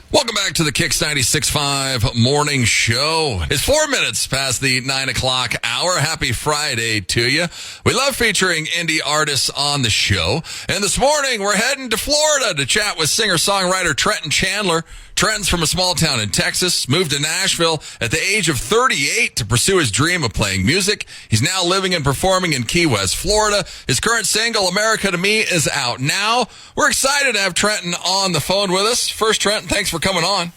Welcome back to the KIX 96.5 morning show. It's 4 minutes past the 9 o'clock hour. Happy Friday to you. We love featuring indie artists on the show. And this morning, we're heading to Florida to chat with singer-songwriter Trenton Chandler. Trenton's from a small town in Texas, moved to Nashville at the age of 38 to pursue his dream of playing music. He's now living and performing in Key West, Florida. His current single, America to Me, is out now. We're excited to have Trenton on the phone with us. First, Trenton, thanks for coming on.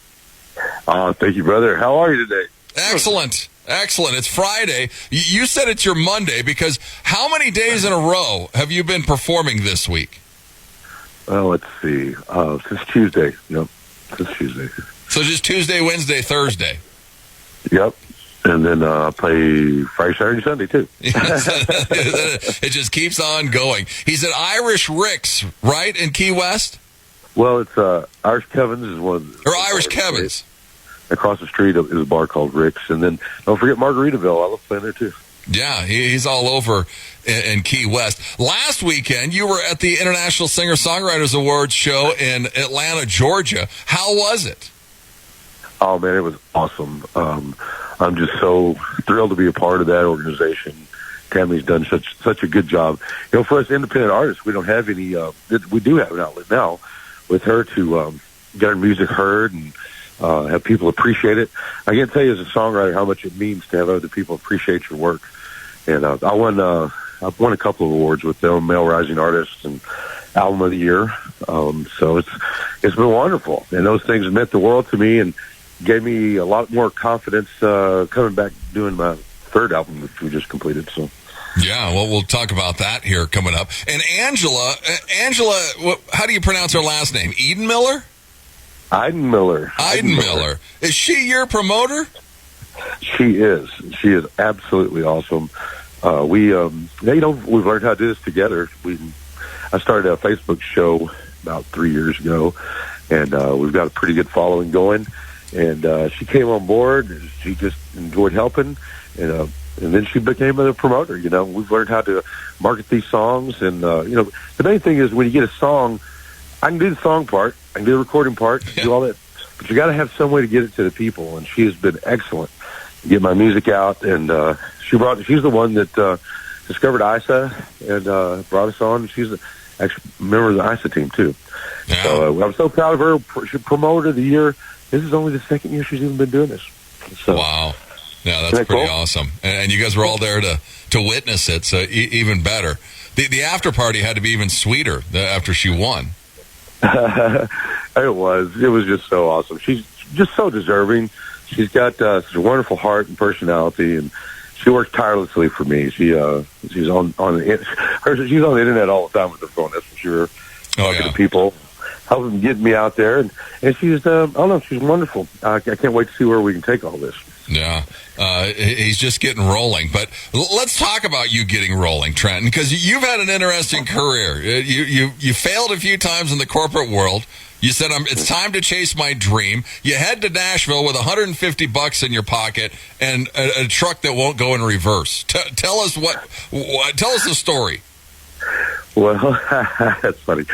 Thank you, brother. How are you today? Excellent. Excellent. It's Friday. You said it's your Monday because how many days in a row have you been performing this week? Well, let's see. Since Tuesday. Yep. Since Tuesday. So just Tuesday, Wednesday, Thursday. Yep. And then play Friday, Saturday, Sunday, too. It just keeps on going. He's at Irish Rick's, right, in Key West? Well, it's Irish Kevin's is one. Or Irish Kevin's. Across the street is a bar called Rick's. And then don't forget Margaritaville. I love playing there, too. Yeah, he's all over in Key West. Last weekend, you were at the International Singer-Songwriters Awards show in Atlanta, Georgia. How was it? Oh, man, it was awesome. I'm just so thrilled to be a part of that organization. Tammy's done such a good job. You know, for us independent artists, we don't have any, we do have an outlet now with her to get our music heard and have people appreciate it. I can't tell you as a songwriter how much it means to have other people appreciate your work. And I've won a couple of awards with them, Male Rising Artist and Album of the Year. So it's been wonderful. And those things meant the world to me and gave me a lot more confidence coming back doing my third album, which we just completed. So. Yeah, well, we'll talk about that here coming up. And Angela, how do you pronounce her last name? Eden Miller? Iden Miller. Iden Miller. Is she your promoter? She is. She is absolutely awesome. We've learned how to do this together. I started a Facebook show about 3 years ago, and we've got a pretty good following going. And she came on board. She just enjoyed helping, and then she became a promoter. You know, we've learned how to market these songs, and the main thing is when you get a song, I can do the song part, I can do the recording part, do all that, but you got to have some way to get it to the people. And she has been excellent to get my music out. And she's the one that discovered ISA and brought us on. She's actually a member of the ISA team too. Yeah. So I'm so proud of her. She promoter of the year. This is only the second year she's even been doing this. So, wow. Yeah, that's pretty awesome. And you guys were all there to witness it, so even better. The after party had to be even sweeter after she won. It was just so awesome. She's just so deserving. She's got such a wonderful heart and personality, and she works tirelessly for me. She's on the internet all the time with the phone. That's for sure. Talking to people, helping get me out there, and she's she's wonderful. I can't wait to see where we can take all this. Yeah, he's just getting rolling. But let's talk about you getting rolling, Trenton, because you've had an interesting career. You failed a few times in the corporate world. You said, it's time to chase my dream. You head to Nashville with $150 in your pocket and a truck that won't go in reverse. Tell us tell us the story. Well, that's funny.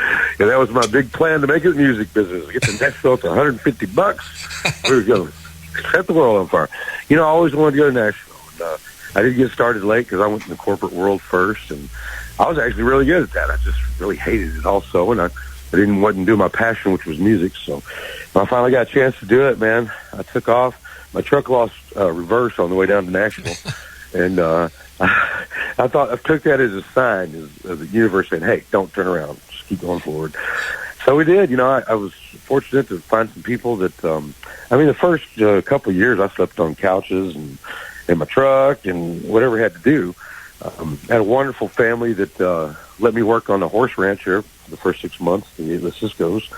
Yeah, that was my big plan to make it a music business. Get to Nashville for $150. We were going to set the world on fire. You know, I always wanted to go to Nashville. And, I did get started late because I went in the corporate world first, and I was actually really good at that. I just really hated it also, and I wasn't doing my passion, which was music. So when I finally got a chance to do it, man, I took off. My truck lost reverse on the way down to Nashville, and I took that as a sign of the universe saying, "Hey, don't turn around, just keep going forward." So we did. You know, I was fortunate to find some people that. The first couple of years, I slept on couches and in my truck and whatever I had to do. I had a wonderful family that let me work on a horse ranch here for the first 6 months, the Cisco's,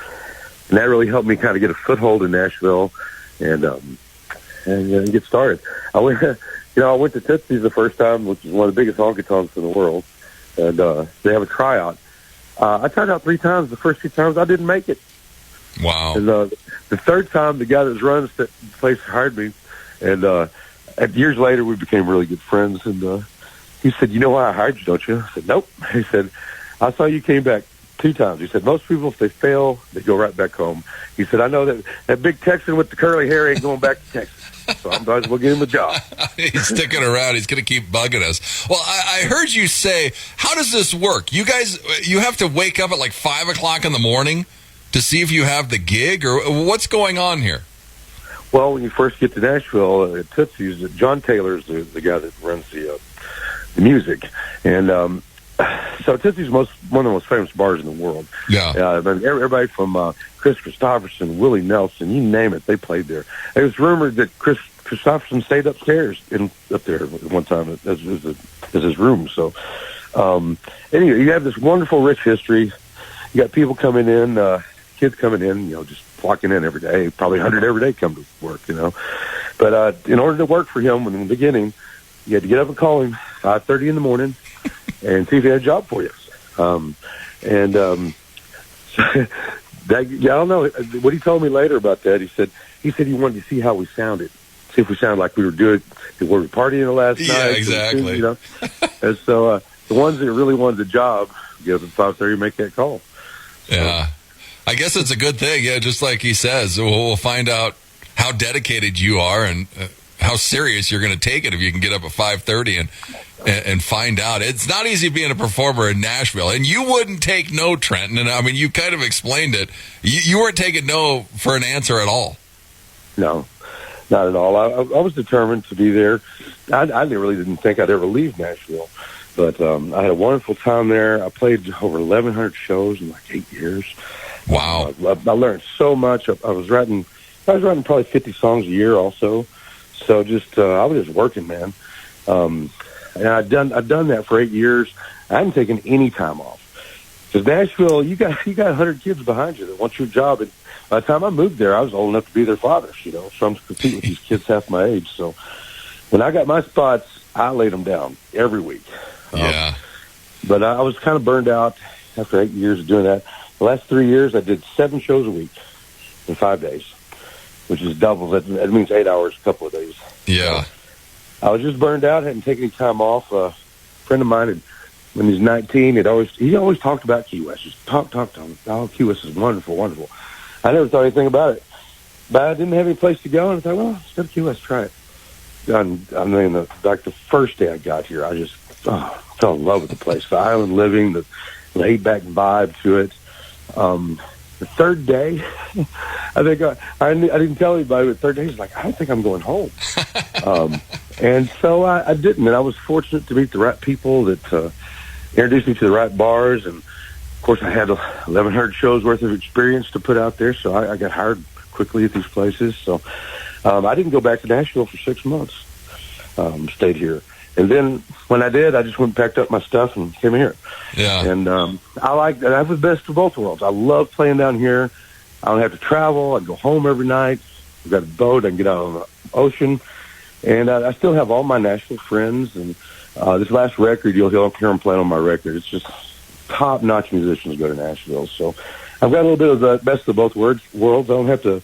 and that really helped me kind of get a foothold in Nashville and get started. I went to Tootsie's the first time, which is one of the biggest honky-tonks in the world, and they have a tryout. I tried out 3 times. The first 2 times, I didn't make it. Wow. And the third time, the guy that was running the place hired me, and years later, we became really good friends, and he said, "You know why I hired you, don't you?" I said, "Nope." He said, "I saw you came back 2 times. He said, most people, if they fail, they go right back home. He said, I know that big Texan with the curly hair ain't going back to Texas. So I'm glad we'll get him a job. He's sticking around. He's going to keep bugging us. Well, I heard you say, how does this work? You guys, you have to wake up at like 5 o'clock in the morning to see if you have the gig, or what's going on here? Well, when you first get to Nashville, at Tootsie's, John Taylor's the guy that runs the music. And so Tootsie's one of the most famous bars in the world. Yeah. Everybody from Chris Christopherson, Willie Nelson, you name it, they played there. It was rumored that Chris Christopherson stayed upstairs up there one time as his room. So anyway, you have this wonderful, rich history. You got people coming in, kids coming in, just flocking in every day. Probably 100 every day come to work, But in order to work for him in the beginning, you had to get up and call him 5:30 in the morning and see if he had a job for you. I don't know what he told me later about that. He said he wanted to see how we sounded, see if we sounded like we were doing, were we partying last night? Yeah, exactly. And so the ones that really wanted the job, get up at 5:30 and make that call. So, yeah, I guess it's a good thing. Yeah, just like he says, we'll find out how dedicated you are and how serious you're going to take it if you can get up at 5:30 and find out. It's not easy being a performer in Nashville, and you wouldn't take no, Trenton. And I mean, you kind of explained it. You weren't taking no for an answer at all. No, not at all. I was determined to be there. I really didn't think I'd ever leave Nashville, but I had a wonderful time there. I played over 1,100 shows in like 8 years. Wow! I learned so much. I was writing probably 50 songs a year, also. So I was just working, man. And I'd done that for 8 years. I hadn't taken any time off. Because Nashville, you got 100 kids behind you that want your job. And by the time I moved there, I was old enough to be their fathers, So I'm competing with these kids half my age. So when I got my spots, I laid them down every week. Yeah. But I was kind of burned out after 8 years of doing that. The last 3 years, I did 7 shows a week in 5 days, which is double. That means 8 hours a couple of days. Yeah. I was just burned out, hadn't taken any time off. A friend of mine, when he was 19, he always talked about Key West. Just talk to him. Oh, Key West is wonderful, wonderful. I never thought anything about it. But I didn't have any place to go, and I thought, well, let's go to Key West, try it. Like the first day I got here, I just fell in love with the place. The island living, the laid-back vibe to it. The third day, I think I didn't tell anybody, but the third day, I was like, I don't think I'm going home. And so I didn't. And I was fortunate to meet the right people that introduced me to the right bars. And, of course, I had 1,100 shows worth of experience to put out there, so I got hired quickly at these places. So I didn't go back to Nashville for 6 months, stayed here. And then when I did, I just went and packed up my stuff and came here. Yeah. And I have the best of both worlds. I love playing down here. I don't have to travel. I go home every night. I've got a boat. I can get out on the ocean. And I still have all my Nashville friends. And this last record, you'll hear them playing on my record. It's just top-notch musicians go to Nashville. So I've got a little bit of the best of both worlds. I don't have to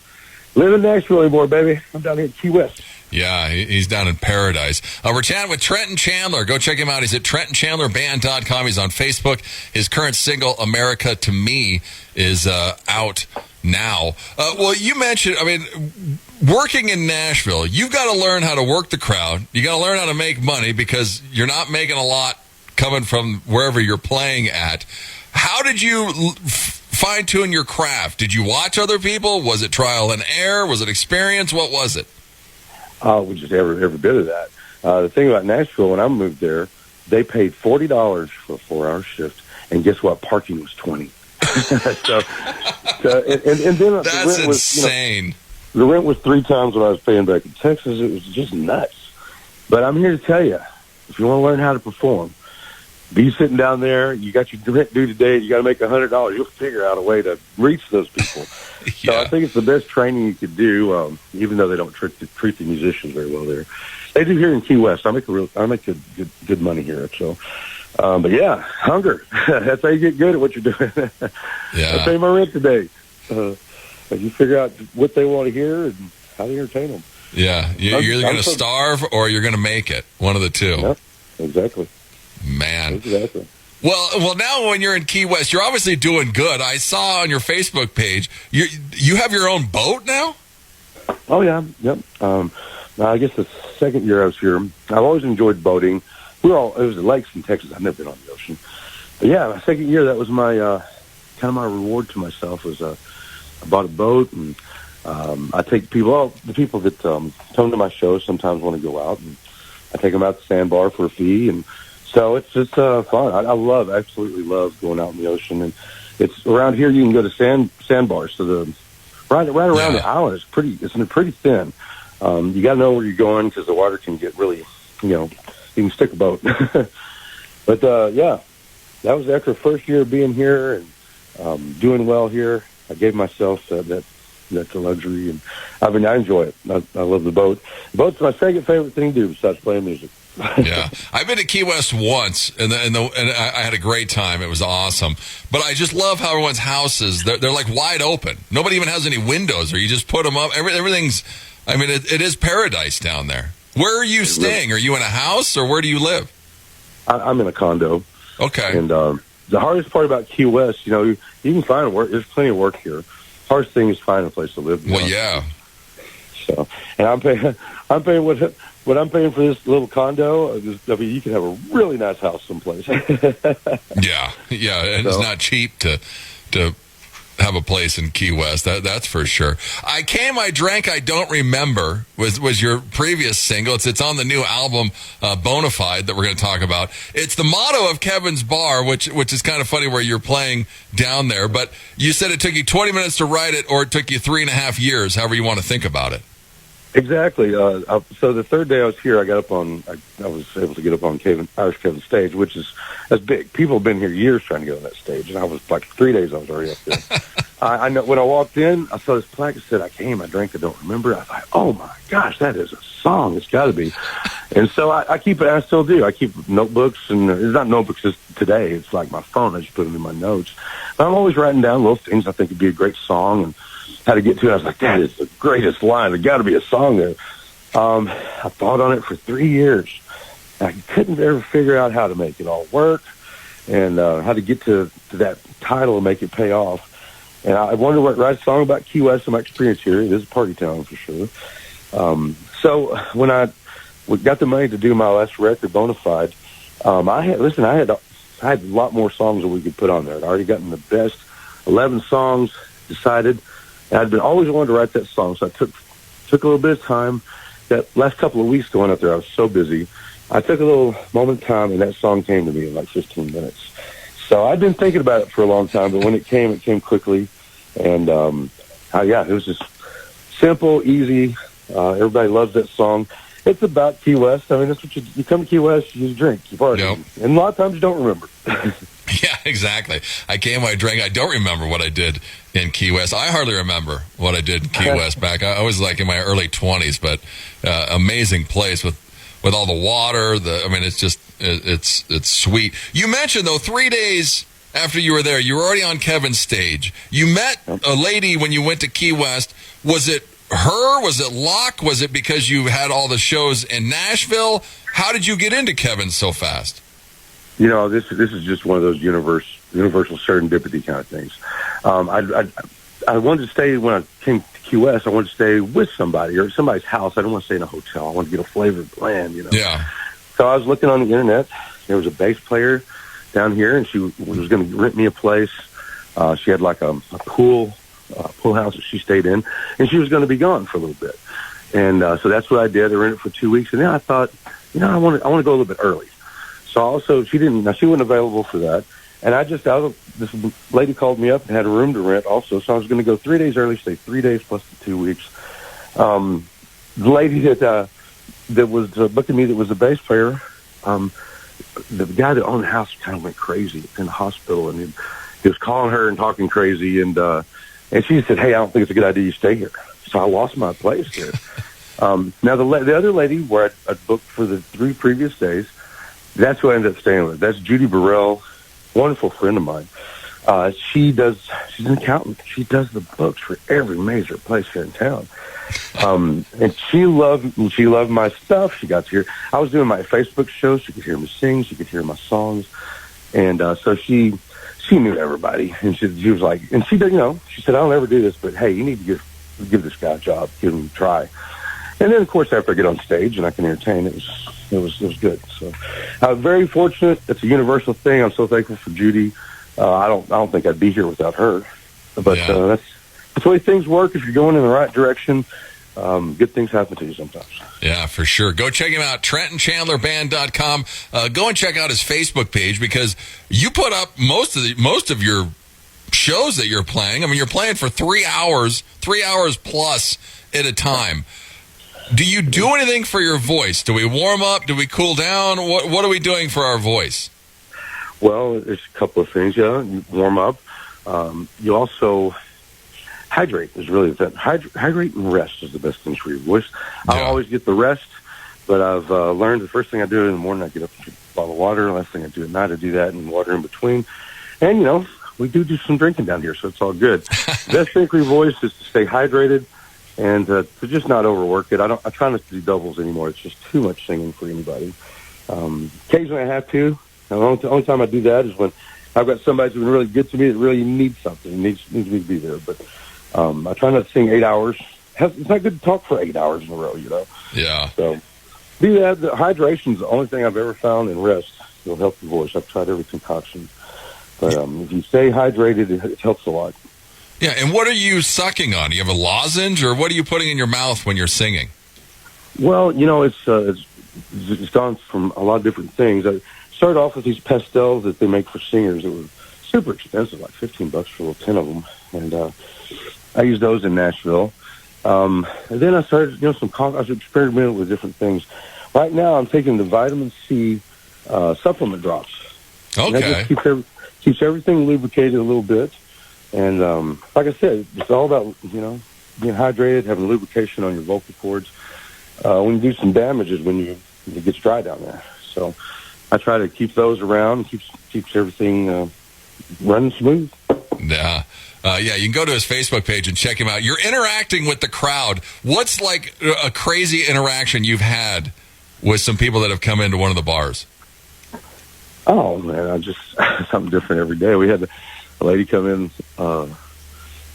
live in Nashville anymore, baby. I'm down here at Key West. Yeah, he's down in paradise. We're chatting with Trenton Chandler. Go check him out. He's at TrentonChandlerBand.com. He's on Facebook. His current single, America to Me, is out now. Well, you mentioned, working in Nashville, you've got to learn how to work the crowd. You got to learn how to make money because you're not making a lot coming from wherever you're playing at. How did you fine-tune your craft? Did you watch other people? Was it trial and error? Was it experience? What was it? We just every bit of that. The thing about Nashville, when I moved there, they paid $40 for a 4-hour shift, and guess what? Parking was $20. and then that's the rent insane. The rent was 3 times what I was paying back in Texas. It was just nuts. But I'm here to tell you, if you want to learn how to perform, be sitting down there, you got your rent due today, you got to make $100, you'll figure out a way to reach those people. Yeah. So I think it's the best training you could do, even though they don't treat the musicians very well there. They do here in Key West. I make good money here. So, but yeah, hunger. That's how you get good at what you're doing. Yeah. I pay my rent today. You figure out what they want to hear and how to entertain them. Yeah, you're either going to starve or you're going to make it. One of the two. Yep, exactly. Man. Exactly. Well, now when you're in Key West, you're obviously doing good. I saw on your Facebook page, you have your own boat now? Oh, yeah. Yep. I guess the second year I was here, I've always enjoyed boating. It was the lakes in Texas. I've never been on the ocean. But yeah, my second year, that was my, kind of my reward to myself was, I bought a boat, and, I take the people that, come to my shows sometimes want to go out, and I take them out to the sandbar for a fee, and so it's just, fun. I absolutely love going out in the ocean, and it's around here, you can go to sandbars, so right around the island, it's pretty thin. You got to know where you're going because the water can get really, you can stick a boat. But, yeah, that was after the first year of being here and doing well here. I gave myself that luxury, and I enjoy it. I love the boat. The boat's my second favorite thing to do besides playing music. Yeah, I've been to Key West once, and I had a great time. It was awesome. But I just love how everyone's houses, they're like wide open. Nobody even has any windows, or you just put them up. Everything's, I mean, it is paradise down there. Where are you staying? Are you in a house, or where do you live? I'm in a condo. Okay. And the hardest part about Key West, you can find work. There's plenty of work here. Hardest thing is finding a place to live. Well, yeah. So, and I'm paying what I'm paying for this little condo. You could have a really nice house someplace. yeah, and it's not cheap to have a place in Key West. That's for sure. I Drank, I Don't Remember was your previous single. It's on the new album, Bonafide, that we're going to talk about. It's the motto of Kevin's Bar, which is kind of funny where you're playing down there. But you said it took you 20 minutes to write it, or it took you 3.5 years, however you want to think about it. Exactly. So the third day I was here, I was able to get up on Irish Kevin's stage, which is as big. People have been here years trying to get on that stage, and I was like 3 days I was already up there. I know when I walked in, I saw this plaque that said, "I drank, I don't remember." I was like, "Oh my gosh, that is a song! It's got to be." And so I keep it. I still do. I keep notebooks, and it's not notebooks just today. It's like my phone. I just put them in my notes. But I'm always writing down little things I think would be a great song, and how to get to it. I was like, that is the greatest line. There's got to be a song there. I thought on it for 3 years. I couldn't ever figure out how to make it all work and how to get to that title and make it pay off. And I wanted to write a song about Key West and my experience here. It is a party town for sure. So when I got the money to do my last record, Bonafide, I had a lot more songs that we could put on there. I'd already gotten the best 11 songs decided. And I'd been always wanted to write that song, so I took a little bit of time. That last couple of weeks going up there, I was so busy. I took a little moment of time, and that song came to me in like 15 minutes. So I'd been thinking about it for a long time, but when it came quickly. And, it was just simple, easy. Everybody loves that song. It's about Key West. I mean, that's what you come to Key West, you drink, you party. Yep. And a lot of times you don't remember. Yeah, exactly. I drank. I don't remember what I did in Key West. I hardly remember what I did in Key West back. I was like in my early 20s, but amazing place with all the water. It's just it's sweet. You mentioned though 3 days after you were there, you were already on Kevin's stage. You met a lady when you went to Key West. Was it her? Was it luck? Was it because you had all the shows in Nashville? How did you get into Kevin so fast? This is just one of those universal serendipity kind of things. I wanted to stay when I came to Key West. I wanted to stay with somebody or somebody's house. I didn't want to stay in a hotel. I wanted to get a flavor of the land. Yeah. So I was looking on the internet. There was a bass player down here, and she was going to rent me a place. She had like a pool house that she stayed in, and she was going to be gone for a little bit. And so that's what I did. I rented it for 2 weeks, and then I thought, I want to go a little bit early. So also, she wasn't available for that. And this lady called me up and had a room to rent also. So I was going to go 3 days early, stay 3 days plus the 2 weeks. The lady that was booking me, that was the bass player, the guy that owned the house kind of went crazy in the hospital, and he was calling her and talking crazy. And she said, "Hey, I don't think it's a good idea you stay here." So I lost my place here. Now the other lady where I booked for the 3 previous days, that's who I ended up staying with. That's Judy Burrell, wonderful friend of mine. She's an accountant. She does the books for every major place here in town. And she loved my stuff. She got to hear, I was doing my Facebook show. She could hear me sing. She could hear my songs. And so she knew everybody, and she was like, and she did, she said, I don't ever do this, but hey, you need to give this guy a job, give him a try. And then, of course, after I get on stage and I can entertain, it was good. So I'm very fortunate. It's a universal thing. I'm so thankful for Judy. I don't think I'd be here without her. But that's the way things work. If you're going in the right direction, good things happen to you sometimes. Yeah, for sure. Go check him out, TrentonChandlerBand.com. Go and check out his Facebook page, because you put up most of your shows that you're playing. I mean, you're playing for 3 hours plus at a time. Do you do anything for your voice? Do we warm up? Do we cool down? What are we doing for our voice? Well, there's a couple of things. Yeah, you warm up. You also hydrate is really the hydrate and rest is the best thing for your voice. Yeah. I'll always get the rest, but I've learned the first thing I do in the morning, I get up and drink a bottle of water. Last thing I do at night, I do that, and water in between. And, we do some drinking down here, so it's all good. The best thing for your voice is to stay hydrated and to just not overwork it. I try not to do doubles anymore. It's just too much singing for anybody. Occasionally I have to. The only time I do that is when I've got somebody who's been really good to me that really needs something, needs me to be there. But I try not to sing 8 hours. It's not good to talk for 8 hours in a row, Yeah. So do that. The hydration is the only thing I've ever found, and rest will help your voice. I've tried every concoction. But if you stay hydrated, it helps a lot. Yeah, and what are you sucking on? Do you have a lozenge, or what are you putting in your mouth when you're singing? Well, it's gone from a lot of different things. I started off with these pastels that they make for singers. It was super expensive, like $15 for 10 of them. And I used those in Nashville. And then I started, some coffee. I was experimenting with different things. Right now, I'm taking the vitamin C supplement drops. Okay. And that just keeps everything lubricated a little bit. And like I said, it's all about, being hydrated, having lubrication on your vocal cords. When you do some damage is when it gets dry down there. So I try to keep those around, keeps everything running smooth. Yeah. You can go to his Facebook page and check him out. You're interacting with the crowd. What's like a crazy interaction you've had with some people that have come into one of the bars? Oh, man, I just something different every day. We had a lady come in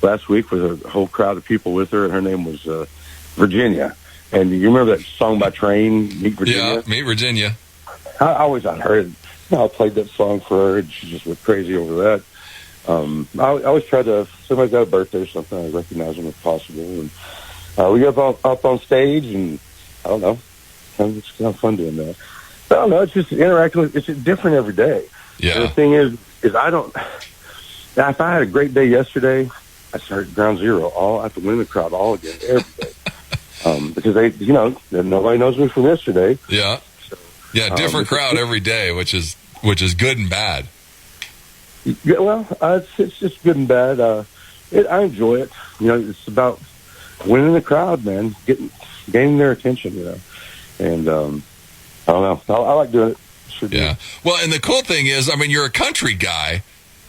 last week with a whole crowd of people with her, and her name was Virginia. And you remember that song by Train, Meet Virginia? Yeah, Meet Virginia. I always heard. I played that song for her, and she just went crazy over that. I always try to, if somebody's got a birthday or something, I recognize them if possible. And we get up on stage, and I don't know, it's kind of fun doing that. I don't know, it's just interacting with, it's different every day. Yeah. And the thing is if I had a great day yesterday, I start at ground zero. I have to win the crowd all again every day. Because nobody knows me from yesterday. Yeah. So, yeah, different crowd every day, which is good and bad. Yeah, well, it's just good and bad. I enjoy it. It's about winning the crowd, man, gaining their attention, and I don't know. I like doing it. Sure yeah. Do. Well, and the cool thing is, you're a country guy,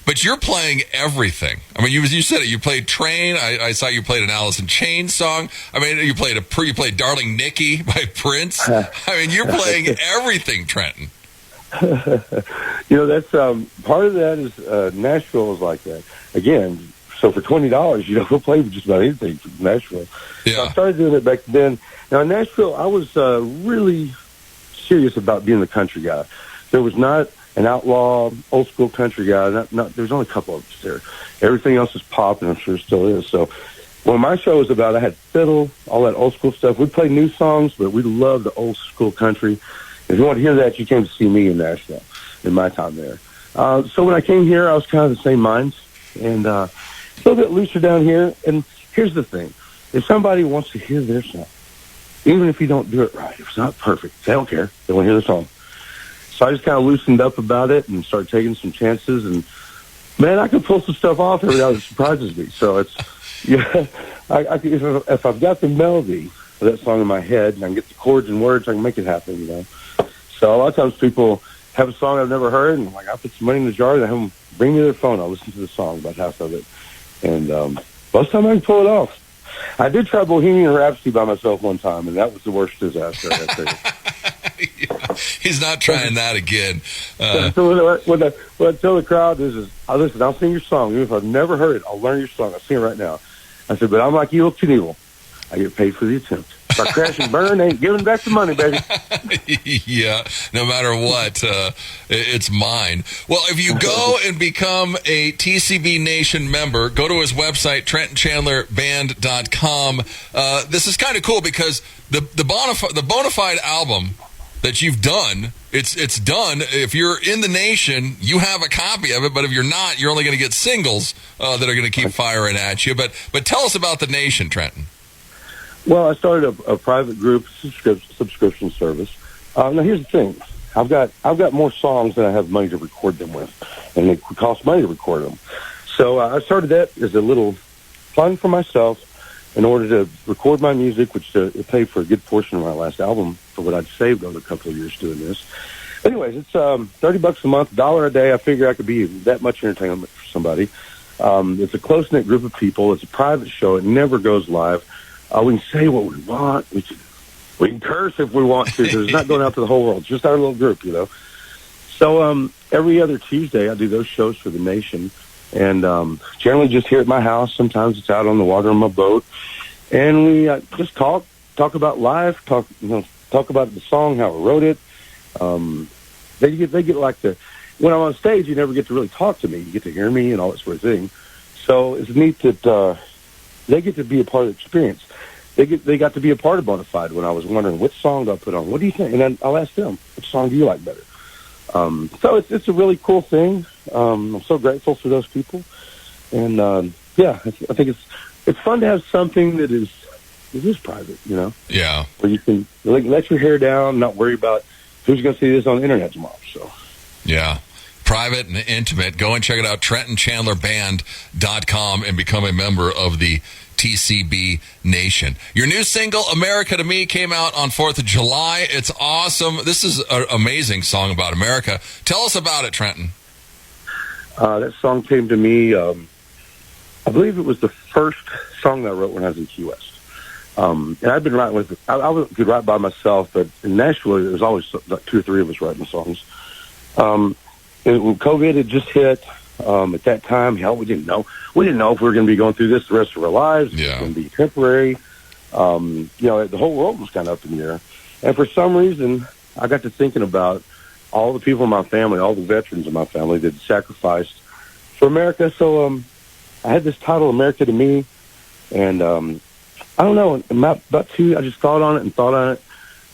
but you're playing everything. You said it. You played Train. I saw you played an Alice in Chains song. You played Darling Nikki by Prince. You're playing everything, Trenton. That's part of that is Nashville is like that. Again, so for $20, we'll play just about anything from Nashville. Yeah. So I started doing it back then. Now in Nashville, I was really serious about being the country guy. There was not an outlaw, old school country guy. There's only a couple of us there. Everything else is pop, and I'm sure it still is. So when my show was about, I had fiddle, all that old school stuff. We played new songs, but we loved the old school country. If you want to hear that, you came to see me in Nashville in my time there. So when I came here, I was kind of the same mind, and a little bit looser down here. And here's the thing. If somebody wants to hear their song, even if you don't do it right, if it's not perfect, they don't care. They want to hear the song. So I just kind of loosened up about it and started taking some chances. And, man, I can pull some stuff off every now that surprises me. So it's, if I've got the melody of that song in my head and I can get the chords and words, I can make it happen, So a lot of times people have a song I've never heard, and I put some money in the jar, and I have them bring me their phone. I'll listen to the song, about half of it. And most of the time I can pull it off. I did try Bohemian Rhapsody by myself one time, and that was the worst disaster. I tell you. He's not trying that again. So what I tell the crowd is listen, I'll sing your song. Even if I've never heard it, I'll learn your song. I'll sing it right now. I said, but I'm like Evil Knievel. I get paid for the attempt. If I crash and burn, ain't giving back the money, baby. Yeah, no matter what, it's mine. Well, if you go and become a TCB Nation member, go to his website, TrentonChandlerBand.com. This is kind of cool because the Bonafide album that you've done, it's done. If you're in the Nation, you have a copy of it, but if you're not, you're only going to get singles that are going to keep firing at you. But tell us about the Nation, Trenton. Well, I started a private group subscription service. Now, here's the thing: I've got more songs than I have money to record them with, and it costs money to record them. So I started that as a little fun for myself in order to record my music, which it paid for a good portion of my last album for what I'd saved over a couple of years doing this. Anyways, it's $30 a month, $1 a day. I figure I could be that much entertainment for somebody. It's a close-knit group of people. It's a private show. It never goes live. We can say what we want. We can curse if we want to. It's not going out to the whole world. It's just our little group, you know. So every other Tuesday, I do those shows for the Nation, and generally just here at my house. Sometimes it's out on the water on my boat, and we just talk about life, talk about the song, how I wrote it. They get like when I'm on stage, you never get to really talk to me. You get to hear me and all that sort of thing. So it's neat that they get to be a part of the experience. They got to be a part of Bonafide when I was wondering which song do I put on. What do you think? And then I'll ask them, which song do you like better? So it's a really cool thing. I'm so grateful for those people, and I think it's fun to have something that is private, you know. Yeah. Where you can let your hair down, not worry about who's going to see this on the internet tomorrow. So. Yeah. Private and intimate. Go and check it out, TrentonChandlerBand.com, and become a member of the TCB Nation. Your new single, America to Me, came out on 4th of July. It's awesome. This is an amazing song about America. Tell us about it, Trenton. That song came to me, I believe it was the first song that I wrote when I was in Key West. And I've been writing with, I could write by myself, but in Nashville, there was always like 2 or 3 of us writing songs. When COVID had just hit, at that time, we didn't know if we were going to be going through this the rest of our lives. Yeah. It was going to be temporary. The whole world was kind of up in the air. And for some reason, I got to thinking about all the people in my family, all the veterans in my family that sacrificed for America. So I had this title, America to Me, and I don't know, about 2, I just thought on it. And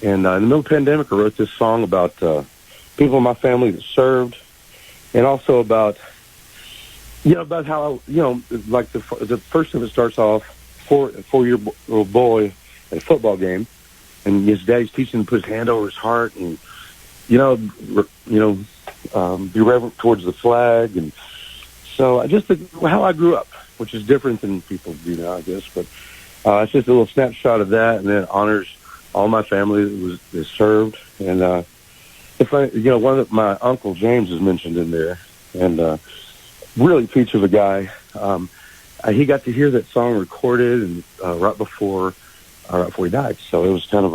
in the middle of the pandemic, I wrote this song about people in my family that served, and also about how, like the first of it starts off, a 4-year-old boy at a football game, and his daddy's teaching him to put his hand over his heart and, be reverent towards the flag. And so just how I grew up, which is different than people do now, I guess. But it's just a little snapshot of that, and then it honors all my family that served. And one of my Uncle James is mentioned in there, and really peach of a guy. He got to hear that song recorded and right before he died. So it was kind of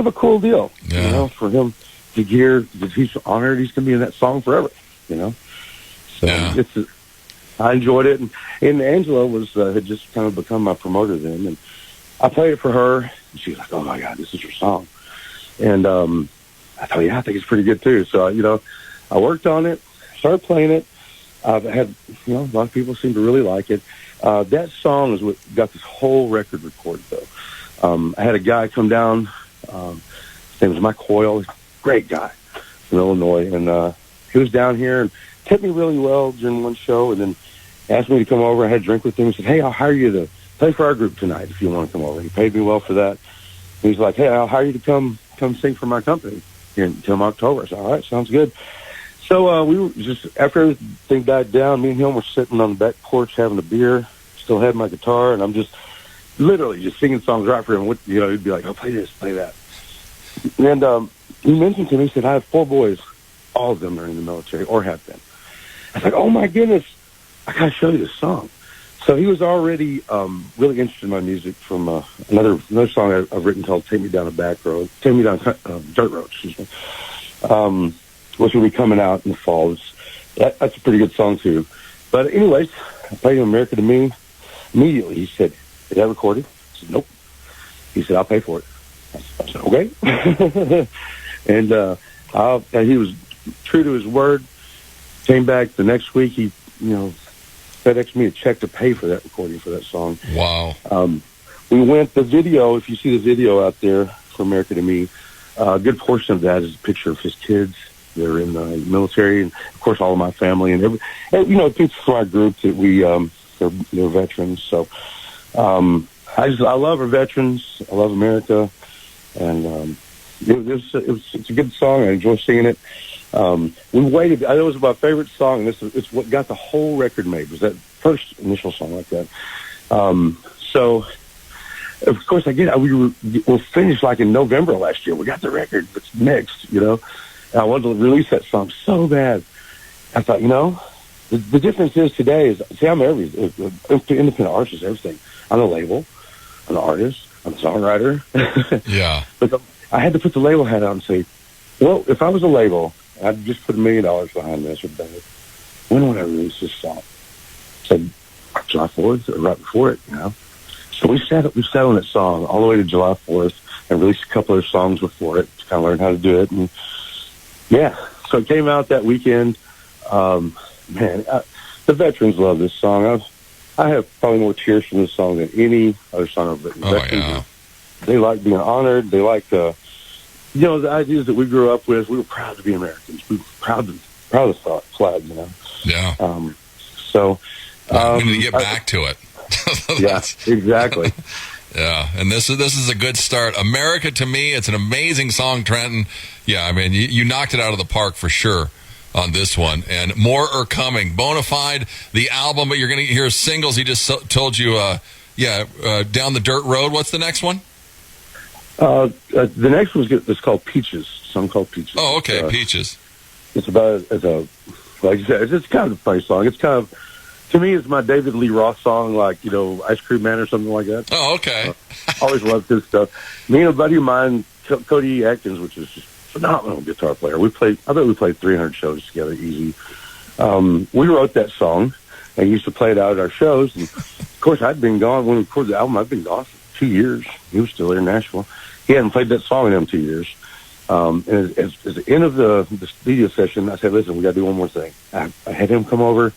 a cool deal, for him to hear that he's honored. He's going to be in that song forever, So I enjoyed it, and Angela had just kind of become my promoter then, and I played it for her, and she was like, "Oh my God, this is your song," and I thought, I think it's pretty good too. So I worked on it, started playing it. I've had, a lot of people seem to really like it. That song is what got this whole record recorded, though. I had a guy come down. His name was Mike Hoyle, great guy from Illinois, and he was down here and tipped me really well during one show, and then asked me to come over. I had a drink with him. He said, "Hey, I'll hire you to play for our group tonight if you want to come over." He paid me well for that. And he's like, "Hey, I'll hire you to come sing for my company here until October." I said, "All right, sounds good." So we were just, after everything died down, me and him were sitting on the back porch having a beer, still had my guitar, and I'm just literally just singing songs right for him. He'd be like, "Oh, play this, play that." And he mentioned to me, he said, "I have 4 boys. All of them are in the military or have been." I was like, "Oh, my goodness, I got to show you this song." So he was already really interested in my music from another song I've written called "Take Me Down a Back Road," "Take Me Down Dirt Road," excuse me, which will be coming out in the fall. That's a pretty good song too. But anyways, I played him "America to Me." Immediately, he said, "Is that recorded?" I said, "Nope." He said, "I'll pay for it." I said, "Okay." And he was true to his word. Came back the next week. He, FedExed me a check to pay for that recording for that song. Wow. We went, the video, if you see the video out there for America to Me, a good portion of that is a picture of his kids. They're in the military, and of course all of my family, and people from our group that they're veterans. So I love our veterans. I love America, and it's a good song. I enjoy singing it. We waited. It was my favorite song. It's what got the whole record made. Was that first initial song like that? So, of course, we were finished like in November last year. We got the record. It's mixed, And I wanted to release that song so bad. I thought, the difference is today is, see, I'm independent artist, everything. I'm a label. I'm an artist. I'm a songwriter. Yeah. But I had to put the label hat on and say, well, if I was a label, I'd just put $1 million behind this or better. When would I release this song? I said July 4th or right before it, So we sat on that song all the way to July 4th and released a couple of songs before it to kind of learn how to do it. And yeah, so it came out that weekend. The veterans love this song. I have probably more cheers from this song than any other song I've written. Oh, yeah. They like being honored. They like the ideas that we grew up with. We were proud to be Americans. We were proud of the flag, Yeah. We need to get back to it. Yeah, exactly. Yeah, and this is a good start. America to Me, it's an amazing song, Trenton. Yeah, I mean, you knocked it out of the park for sure on this one, and more are coming. Bonafide, the album, but you're going to hear singles. He just told you, Down the Dirt Road. What's the next one? The next one is called Peaches. A song called Peaches. Oh, okay, Peaches. It's about like you said, it's kind of a funny song. It's kind of, to me, it's my David Lee Roth song, like Ice Cream Man or something like that. Oh, okay. Always loved his stuff. Me and a buddy of mine, Cody Atkins, which is just a phenomenal guitar player. I bet we played 300 shows together, easy. We wrote that song and used to play it out at our shows. And of course, I'd been gone when we recorded the album. I'd been gone for 2 years. He was still there in Nashville. He hadn't played that song in them 2 years. And at the end of the studio session, I said, "Listen, we got to do one more thing." I had him come over.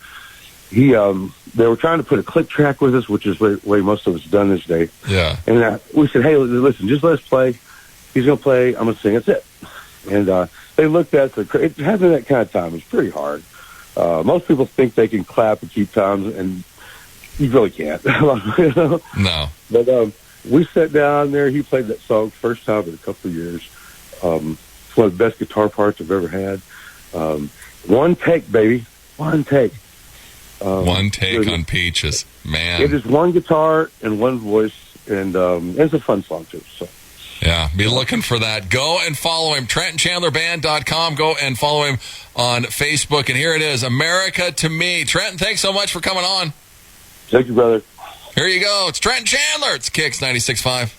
They were trying to put a click track with us, which is the way most of us done this day. Yeah. And we said, "Hey, listen, just let us play. He's going to play. I'm going to sing. That's it." And they looked at it. Having that kind of time is pretty hard. Most people think they can clap and keep time, and you really can't. No. But we sat down there. He played that song first time in a couple of years. It's one of the best guitar parts I've ever had. One take, baby. One take. One take on Peaches. Man. It is one guitar and one voice, and it's a fun song, too. So. Yeah, be looking for that. Go and follow him, TrentonChandlerBand.com. Go and follow him on Facebook. And here it is, America to Me. Trenton, thanks so much for coming on. Thank you, brother. Here you go. It's Trenton Chandler. It's KIX 96.5.